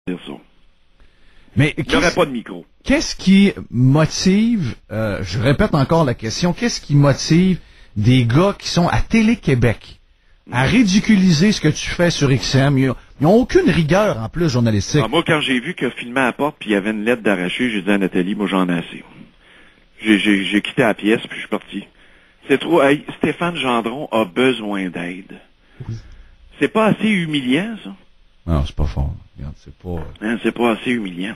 dire ça. Mais il n'y aurait pas de micro. Qu'est-ce qui motive, je répète encore la question, qu'est-ce qui motive des gars qui sont à Télé-Québec à ridiculiser ce que tu fais sur XM? Ils n'ont aucune rigueur, en plus, journalistique. Moi, quand j'ai vu qu'il filmait à la porte puis il y avait une lettre d'arraché, j'ai dit à Nathalie, moi, j'en ai assez. J'ai quitté la pièce puis je suis parti. C'est trop... Hey, Stéphane Gendron a besoin d'aide. Oui. C'est pas assez humiliant, ça? Non, c'est pas fort. Regarde, c'est pas... Hein, c'est pas assez humiliant.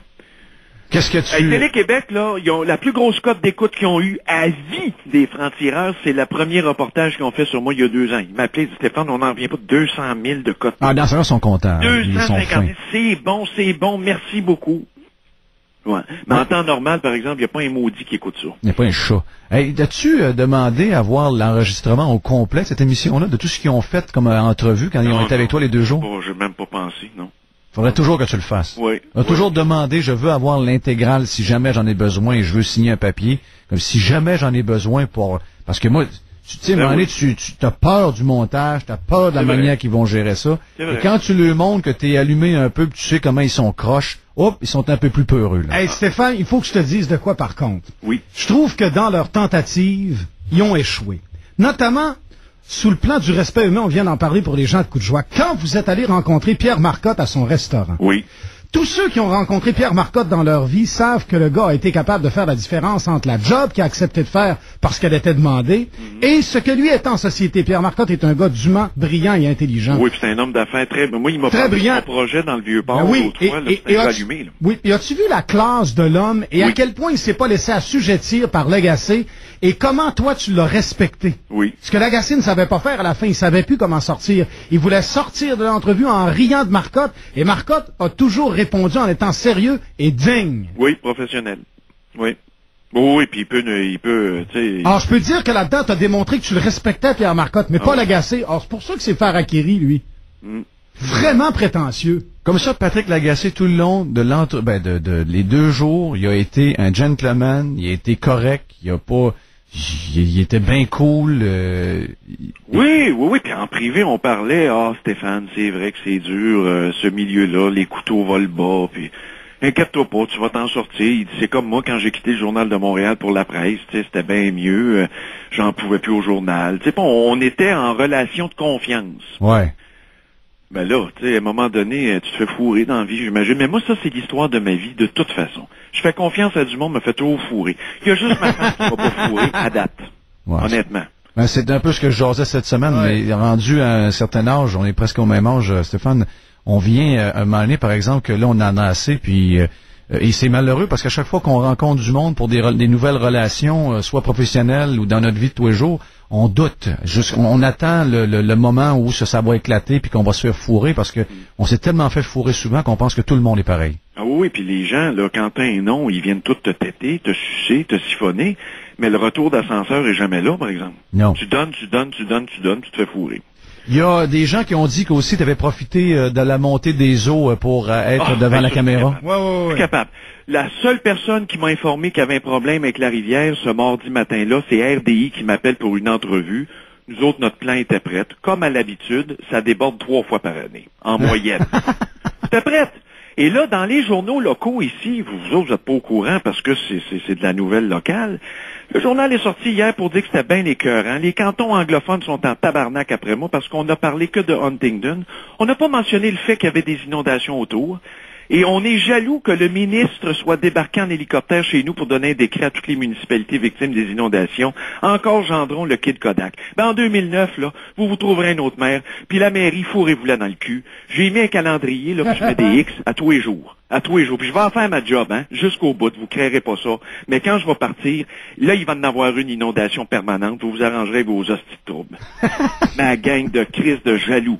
Qu'est-ce que tu... Hey, Télé-Québec, là, ils ont la plus grosse cote d'écoute qu'ils ont eu à vie des francs-tireurs, c'est le premier reportage qu'ils ont fait sur moi il y a 2 ans. Ils m'appelaient, ils disaient, Stéphane, on n'en revient pas de 200 000 de cotes. Ah, dans ce cas, ils sont contents. 250 000, c'est bon, merci beaucoup. Ouais. Mais en temps normal, par exemple, il n'y a pas un maudit qui écoute ça. Il n'y a pas un chat. Hey, as-tu demandé à voir l'enregistrement au complet de cette émission-là, de tout ce qu'ils ont fait comme entrevue quand ils ont été avec toi les 2 jours? Oh, je n'ai même pas pensé, non. Faudrait toujours que tu le fasses. Oui. Toujours demander, je veux avoir l'intégrale si jamais j'en ai besoin et je veux signer un papier, comme si jamais j'en ai besoin pour... Parce que moi, tu sais, à un moment donné, tu as peur du montage, tu as peur de la manière qu'ils vont gérer ça. Et quand tu leur montres que tu es allumé un peu, que tu sais comment ils sont croches, hop, ils sont un peu plus peureux. Là. Hey Stéphane, il faut que je te dise de quoi par contre. Oui. Je trouve que dans leur tentative, ils ont échoué. Notamment, sous le plan du respect humain, on vient d'en parler pour les gens de Coup de Joie. Quand vous êtes allé rencontrer Pierre Marcotte à son restaurant. Oui. Tous ceux qui ont rencontré Pierre Marcotte dans leur vie savent que le gars a été capable de faire la différence entre la job qu'il a accepté de faire parce qu'elle était demandée et ce que lui est en société. Pierre Marcotte est un gars dûment, brillant et intelligent. Oui, puis c'est un homme d'affaires très... Moi, il m'a parlé de son projet dans le Vieux-Port l'autre fois. C'était allumé. Là. Oui, et as-tu vu la classe de l'homme et à quel point il s'est pas laissé assujettir par Lagacé et comment toi tu l'as respecté? Oui. Ce que Lagacé ne savait pas faire à la fin, il savait plus comment sortir. Il voulait sortir de l'entrevue en riant de Marcotte et Marcotte a toujours répondu en étant sérieux et digne. Oui, professionnel. Oui. Oui, puis il peut, tu sais... Alors, je peux dire que là-dedans, t'as démontré que tu le respectais, Pierre Marcotte, mais pas Lagacé. Alors, c'est pour ça que c'est faire acquérir, lui. Vraiment prétentieux. Comme ça, Patrick Lagacé, tout le long de les 2 jours, il a été un gentleman, il a été correct, il a pas... Il était bien cool. Oui, puis en privé, on parlait, Stéphane, c'est vrai que c'est dur, ce milieu-là, les couteaux volent bas, puis inquiète-toi pas, tu vas t'en sortir. Il dit, c'est comme moi quand j'ai quitté le Journal de Montréal pour la presse, tu sais, c'était bien mieux, j'en pouvais plus au journal. Tu sais, on était en relation de confiance. Ouais. Ben là, tu sais, à un moment donné, tu te fais fourrer dans la vie, j'imagine. Mais moi, ça, c'est l'histoire de ma vie, de toute façon. Je fais confiance à du monde, me fait toujours fourrer. Il y a juste ma femme qui m'a pas fourré à date. Ouais, honnêtement. Ben, c'est un peu ce que je jasais cette semaine, mais rendu à un certain âge, on est presque au même âge, Stéphane, on vient à un moment donné, par exemple, que là, on en a assez, puis... et c'est malheureux parce qu'à chaque fois qu'on rencontre du monde pour des nouvelles relations, soit professionnelles ou dans notre vie de tous les jours, on doute. On attend le moment où ça va éclater puis qu'on va se faire fourrer parce que on s'est tellement fait fourrer souvent qu'on pense que tout le monde est pareil. Ah oui, puis les gens, là, quand t'as un nom, ils viennent tous te têter, te sucer, te siphonner, mais le retour d'ascenseur est jamais là, par exemple. Non. Tu donnes, tu te fais fourrer. Il y a des gens qui ont dit qu'aussi tu avais profité de la montée des eaux pour être devant la caméra. Je suis capable. La seule personne qui m'a informé qu'il y avait un problème avec la rivière ce mardi matin-là, c'est RDI qui m'appelle pour une entrevue. Nous autres, notre plan était prêt. Comme à l'habitude, ça déborde 3 fois par année, en moyenne. C'était prêt. Et là, dans les journaux locaux ici, vous autres, vous n'êtes pas au courant parce que c'est de la nouvelle locale. Le journal est sorti hier pour dire que c'était bien écœurant. Les cantons anglophones sont en tabarnak après moi parce qu'on n'a parlé que de Huntingdon. On n'a pas mentionné le fait qu'il y avait des inondations autour. Et on est jaloux que le ministre soit débarqué en hélicoptère chez nous pour donner un décret à toutes les municipalités victimes des inondations. Encore Gendron, le kid Kodak. Ben, en 2009, là, vous trouverez un autre maire, puis la mairie, fourrez-vous là dans le cul. J'ai mis un calendrier, là, puis je mets des X à tous les jours. À tous les jours. Puis je vais en faire ma job, hein, jusqu'au bout. Vous créerez pas ça. Mais quand je vais partir, là, il va en avoir une inondation permanente. Vous vous arrangerez vos hosties de troubles. Ma gang de crises de jaloux.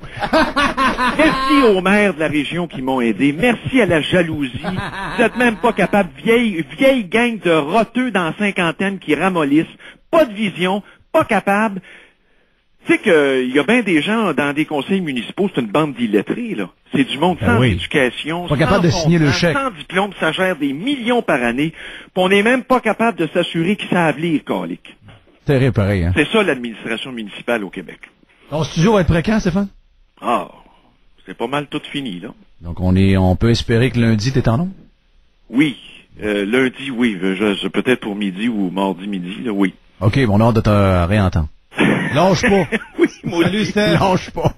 Merci aux maires de la région qui m'ont aidé. Merci à la jalousie. Vous êtes même pas capable. Vieille gang de roteux dans la cinquantaine qui ramollissent. Pas de vision. Pas capable. Tu sais qu'il y a bien des gens dans des conseils municipaux, c'est une bande d'illettrés, là. C'est du monde sans éducation, pas capable de signer le chèque, sans diplôme, ça gère des millions par année, puis on n'est même pas capable de s'assurer qu'ils savent lire, calique. Terrible, pareil, hein. C'est ça l'administration municipale au Québec. Ton studio va être prêt quand, Stéphane? Ah, c'est pas mal tout fini, là. Donc, on peut espérer que lundi, t'es en nom? Oui. Lundi, oui. Peut-être pour midi ou mardi midi, là, oui. OK, on a hâte de te réentendre. Lâche pas. Oui, moi Salut, aussi. Steph. Lâche pas.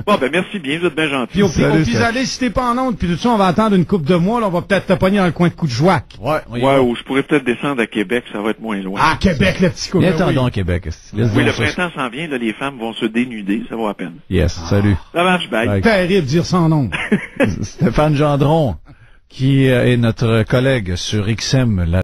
Bon, ben merci bien, vous êtes bien gentil. Puis au Salut, pire, Steph. aller, si t'es pas en onde, puis tout ça, on va attendre une couple de mois, là, on va peut-être te pogner dans le coin de coup de joie. Ouais, Ouais, ou je pourrais peut-être descendre à Québec, ça va être moins loin. Ah, Québec, le petit coup. Viens Ben t'en oui. donc, Québec. Laisse Oui, donc le ça. printemps s'en vient, là, les femmes vont se dénuder, ça vaut à peine. Yes, salut. Ça marche, bye. Bye. Terrible de dire sans nom. Stéphane Gendron, qui est notre collègue sur XM,